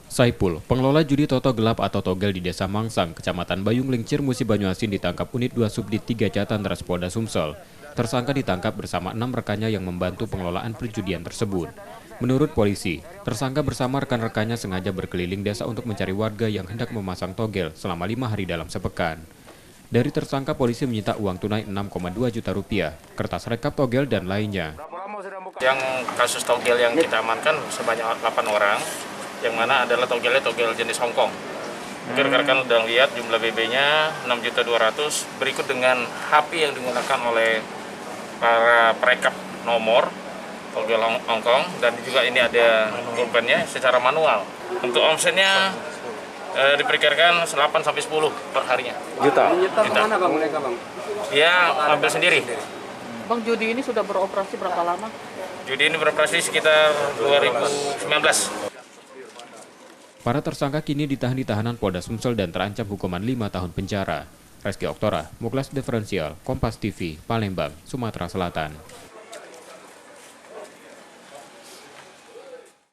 Saipul, pengelola judi Toto Gelap atau Togel di Desa Mangsang, Kecamatan Bayung Lincir, Musi Banyuasin ditangkap unit 2 Subdit 3 Jatan Ras Polda Sumsel. Tersangka ditangkap bersama 6 rekannya yang membantu pengelolaan perjudian tersebut. Menurut polisi, tersangka bersama rekan-rekannya sengaja berkeliling desa untuk mencari warga yang hendak memasang togel selama 5 hari dalam sepekan. Dari tersangka, polisi menyita uang tunai 6,2 juta rupiah, kertas rekap togel, dan lainnya. Yang kasus togel yang kita amankan sebanyak 8 orang, yang mana adalah togelnya togel jenis Hongkong. Mungkin rekan-rekan sudah lihat jumlah BB-nya 6.200.000, berikut dengan HP yang digunakan oleh para perekap nomor togel Hongkong, dan juga ini ada pulpennya secara manual. Untuk omsetnya diperkirakan 8-10 per harinya. Juta. Mana bang mereka bang? Dia ambil sendiri. Bang, judi ini sudah beroperasi berapa lama? Judi ini beroperasi sekitar 2019. Para tersangka kini ditahan di tahanan Polda Sumsel dan terancam hukuman 5 tahun penjara. Reski Oktora, Muklas Diferensial, Kompas TV, Palembang, Sumatera Selatan.